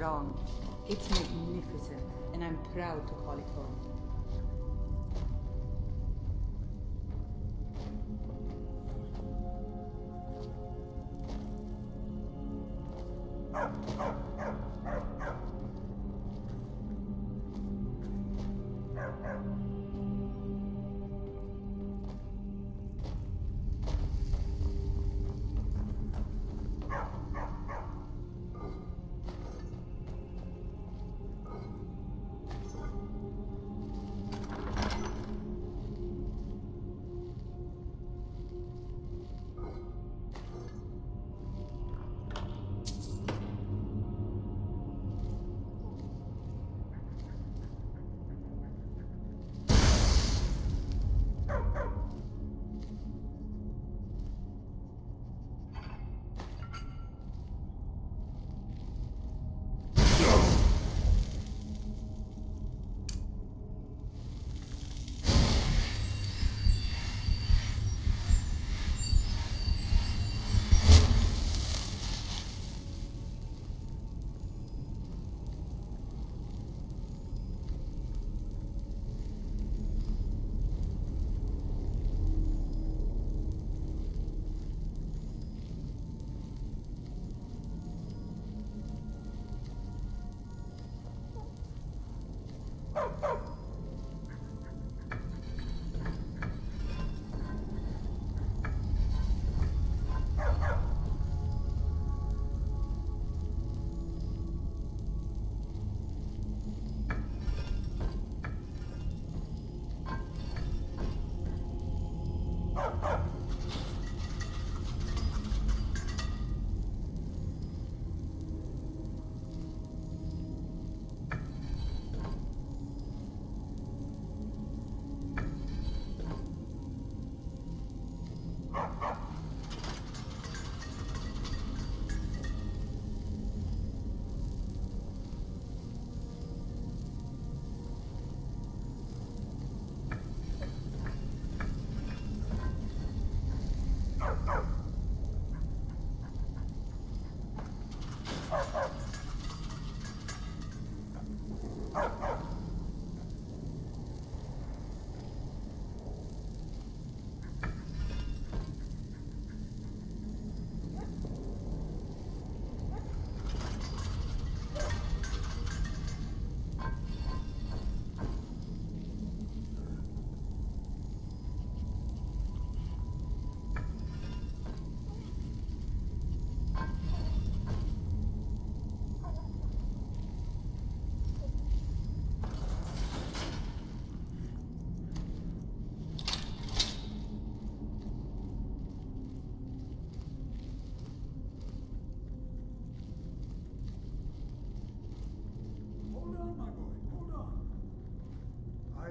Wrong. It's magnificent, and I'm proud to call it home.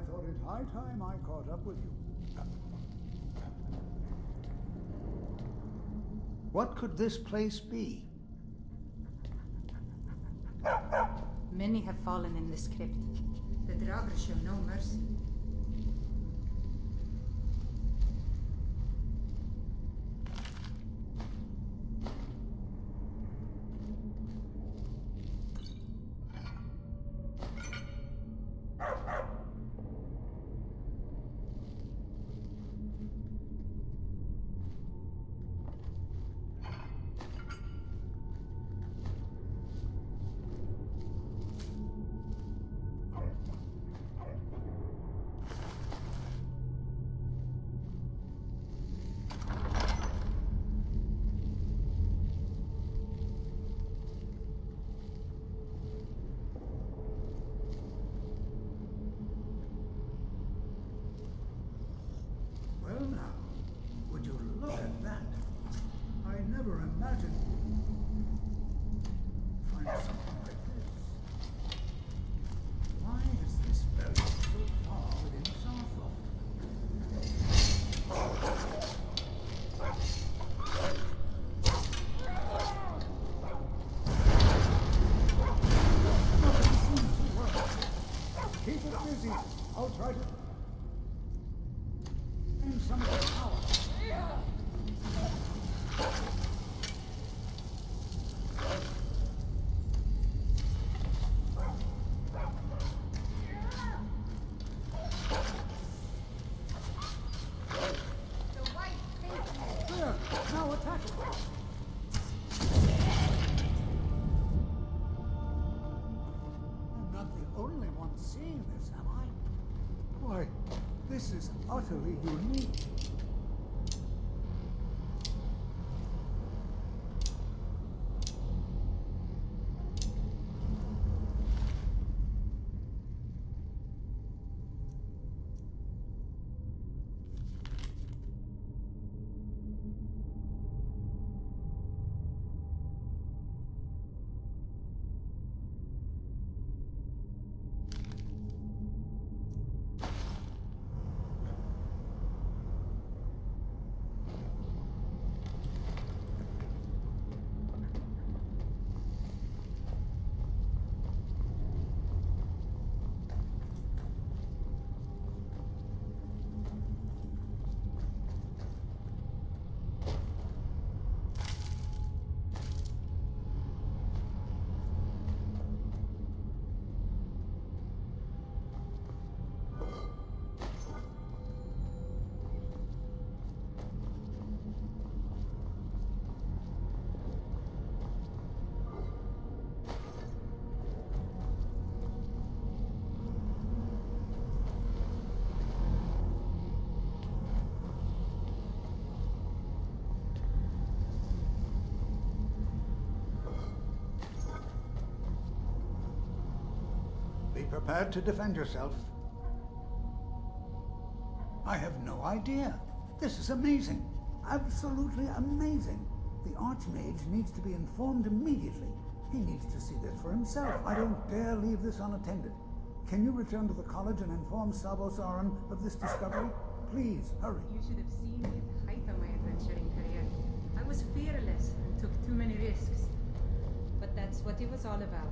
thought it high time I caught up with you. What could this place be? Many have fallen in this crypt. The Draugr show no mercy. Well now, would you look at that? I never imagined find something like this. Why is this buried so far within Saarthal? Nothing seems to work. Keep it busy. I'll try to some of the power. There, now attack it. I'm not the only one seeing this, am I? Why, this is utterly unique. Be prepared to defend yourself. I have no idea. This is amazing. Absolutely amazing. The Archmage needs to be informed immediately. He needs to see this for himself. I don't dare leave this unattended. Can you return to the college and inform Sabo Saran of this discovery? Please, hurry. You should have seen me at the height of my adventuring career. I was fearless and took too many risks. But that's what it was all about.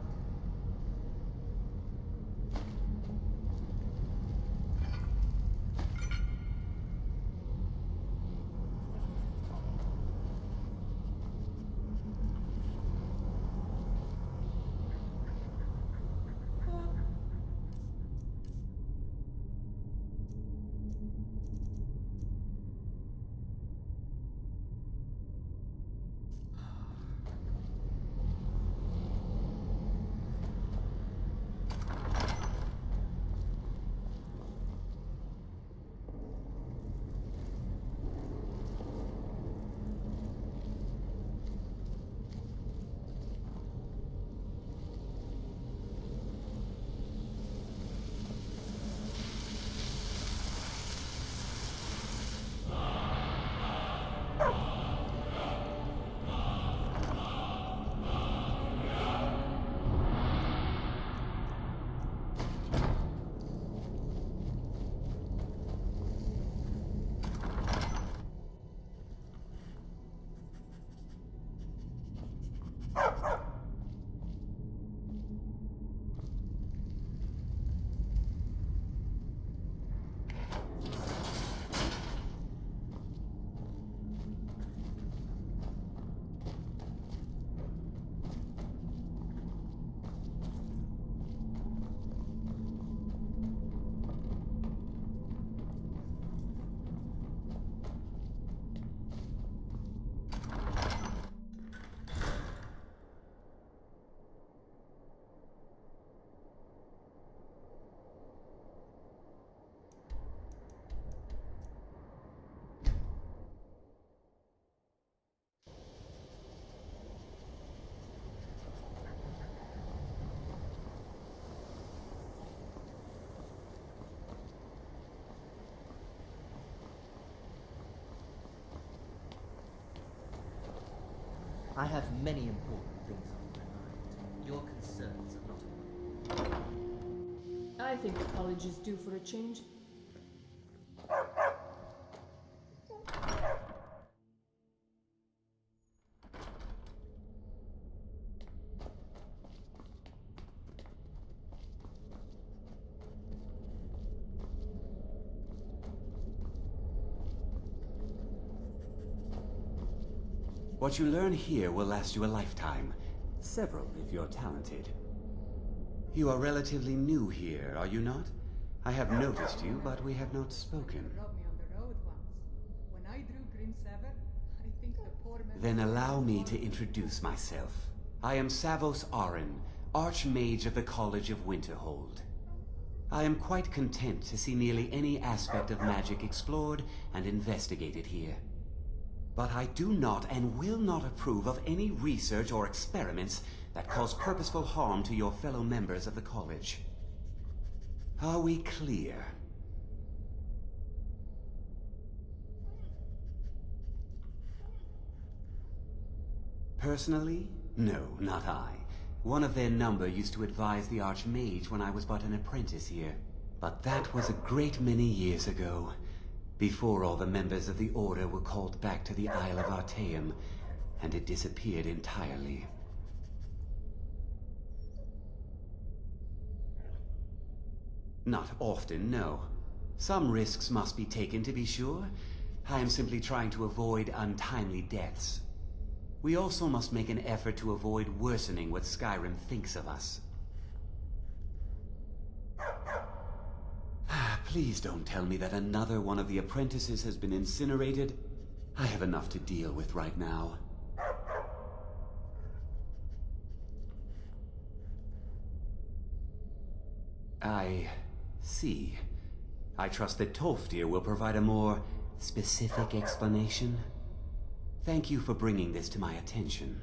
I have many important things on my mind. Your concerns are not important. I think the college is due for a change. What you learn here will last you a lifetime. Several, if you're talented. You are relatively new here, are you not? I have noticed you, but we have not spoken. Robbed me on the road once. When I drew Grim Sever, I think the poor man... Then allow me to introduce myself. I am Savos Arin, Archmage of the College of Winterhold. I am quite content to see nearly any aspect of magic explored and investigated here. But I do not and will not approve of any research or experiments that cause purposeful harm to your fellow members of the college. Are we clear? Personally? No, not I. One of their number used to advise the Archmage when I was but an apprentice here. But that was a great many years ago. Before all the members of the Order were called back to the Isle of Artaeum, and it disappeared entirely. Not often, no. Some risks must be taken, to be sure. I am simply trying to avoid untimely deaths. We also must make an effort to avoid worsening what Skyrim thinks of us. Please don't tell me that another one of the apprentices has been incinerated. I have enough to deal with right now. I see. I trust that Tolfdir will provide a more specific explanation. Thank you for bringing this to my attention.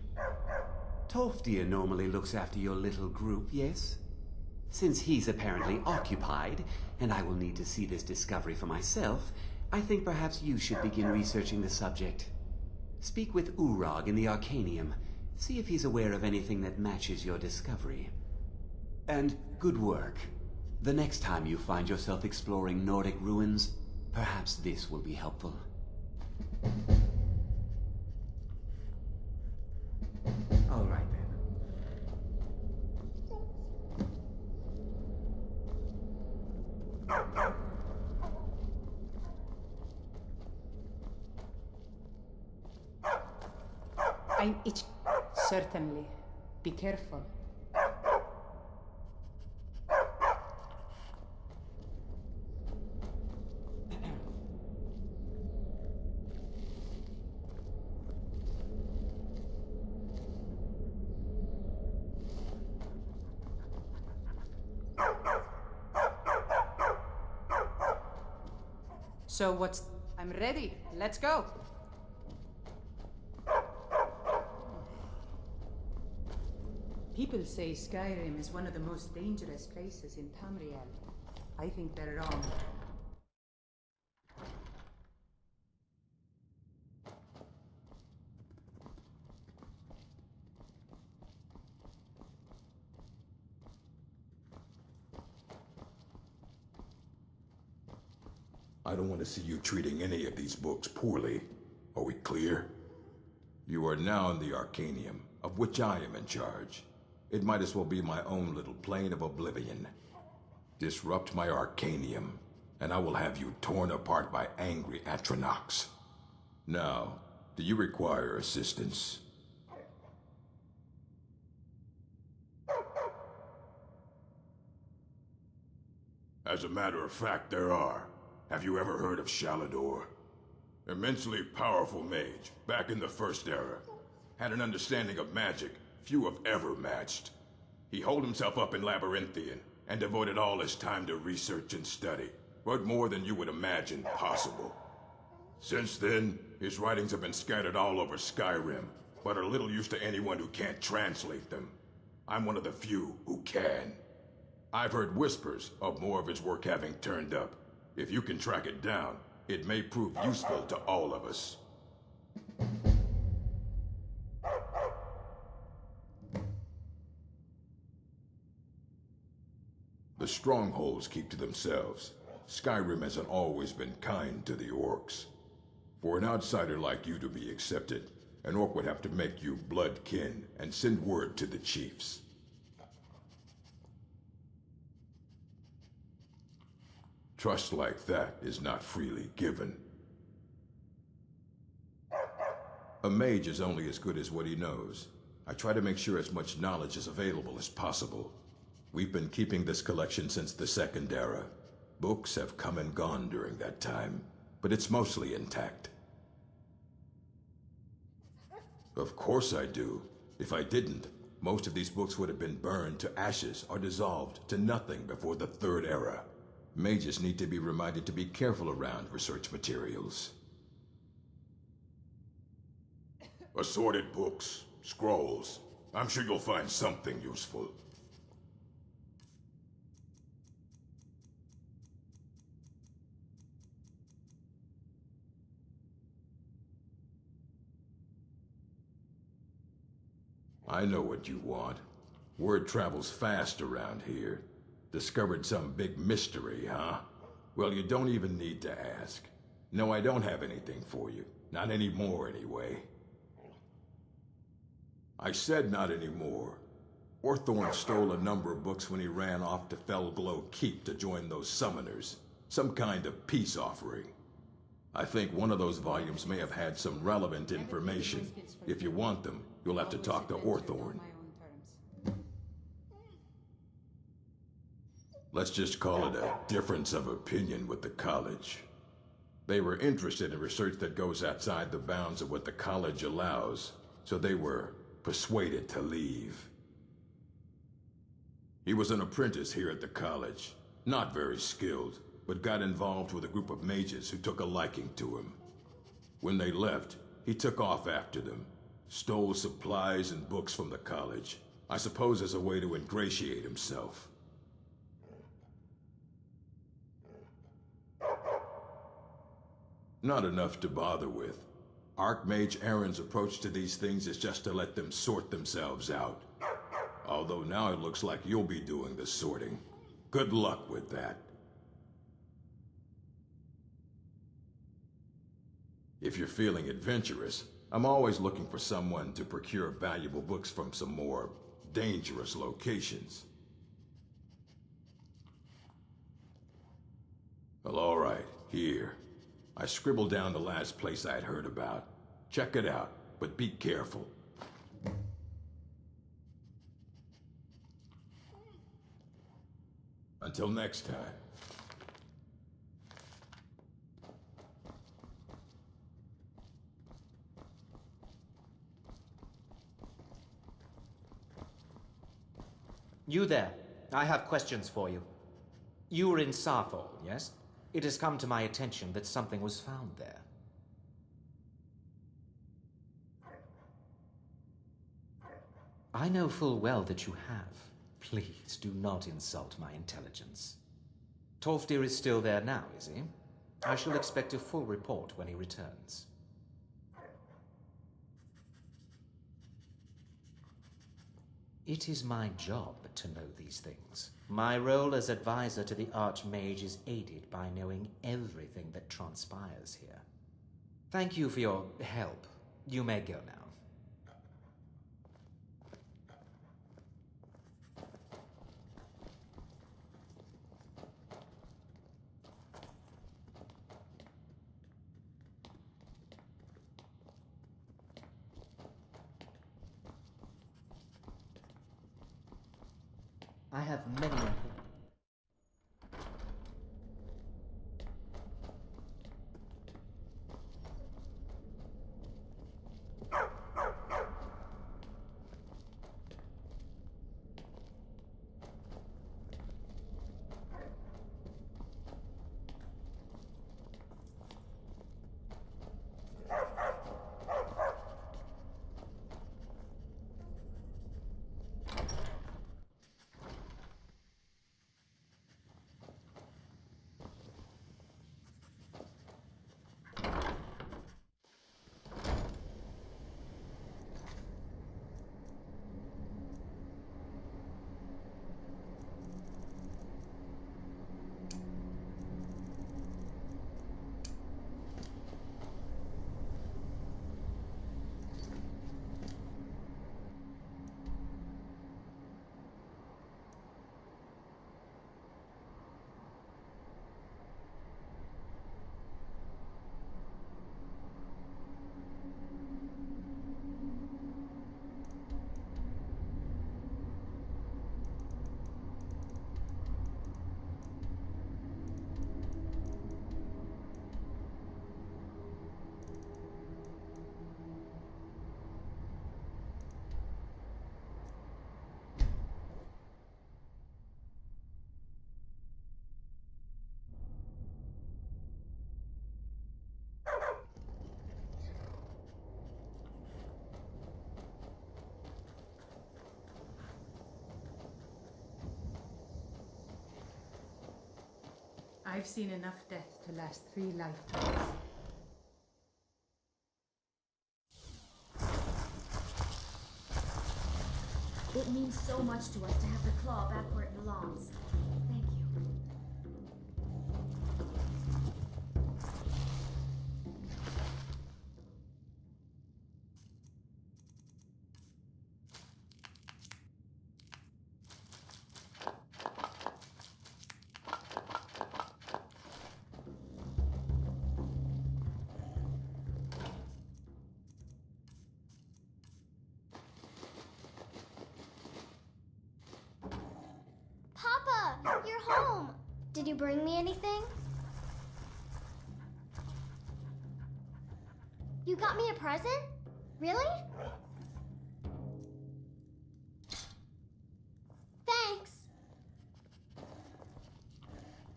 Tolfdir normally looks after your little group, yes? Since he's apparently occupied, and I will need to see this discovery for myself, I think perhaps you should begin researching the subject. Speak with Urag in the Arcanium. See if he's aware of anything that matches your discovery. And good work. The next time you find yourself exploring Nordic ruins, perhaps this will be helpful. All right then. I'm itch... Certainly. Be careful. So what's... I'm ready. Let's go. People say Skyrim is one of the most dangerous places in Tamriel. I think they're wrong. I don't want to see you treating any of these books poorly. Are we clear? You are now in the Arcanium, of which I am in charge. It might as well be my own little plane of oblivion. Disrupt my Arcanium, and I will have you torn apart by angry Atronachs. Now, do you require assistance? As a matter of fact, there are. Have you ever heard of Shalador? Immensely powerful mage, back in the First Era. Had an understanding of magic few have ever matched. He holed himself up in Labyrinthian, and devoted all his time to research and study. But more than you would imagine possible. Since then, his writings have been scattered all over Skyrim, but are little use to anyone who can't translate them. I'm one of the few who can. I've heard whispers of more of his work having turned up. If you can track it down, it may prove useful to all of us. the strongholds keep to themselves. Skyrim hasn't always been kind to the orcs. For an outsider like you to be accepted, an orc would have to make you blood kin and send word to the chiefs. Trust like that is not freely given. A mage is only as good as what he knows. I try to make sure as much knowledge is available as possible. We've been keeping this collection since the Second Era. Books have come and gone during that time, but it's mostly intact. Of course I do. If I didn't, most of these books would have been burned to ashes or dissolved to nothing before the Third Era. Mages need to be reminded to be careful around research materials. Assorted books, scrolls. I'm sure you'll find something useful. I know what you want. Word travels fast around here. Discovered some big mystery, huh? Well, you don't even need to ask. No, I don't have anything for you. Not anymore, anyway. I said not anymore. Orthorn stole a number of books when he ran off to Felglow Keep to join those summoners. Some kind of peace offering. I think one of those volumes may have had some relevant information. If you want them, you'll have to talk to Orthorn. Let's just call it a difference of opinion with the college. They were interested in research that goes outside the bounds of what the college allows, so they were persuaded to leave. He was an apprentice here at the college, not very skilled, but got involved with a group of mages who took a liking to him. When they left, he took off after them, stole supplies and books from the college, I suppose as a way to ingratiate himself. Not enough to bother with. Archmage Aaron's approach to these things is just to let them sort themselves out. Although now it looks like you'll be doing the sorting. Good luck with that. If you're feeling adventurous, I'm always looking for someone to procure valuable books from some more dangerous locations. Well, all right, here. I scribbled down the last place I'd heard about. Check it out, but be careful. Until next time. You there. I have questions for you. You were in Saarthal, yes? It has come to my attention that something was found there. I know full well that you have. Please do not insult my intelligence. Tolfdir is still there now, is he? I shall expect a full report when he returns. It is my job to know these things. My role as advisor to the Archmage is aided by knowing everything that transpires here. Thank you for your help. You may go now. I have many I've seen enough death to last 3 lifetimes. It means so much to us to have the claw back where it belongs. Thank you. Papa, you're home. Did you bring me anything? You got me a present? Really? Thanks.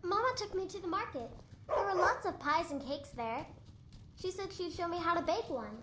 Mama took me to the market. There were lots of pies and cakes there. She said she'd show me how to bake one.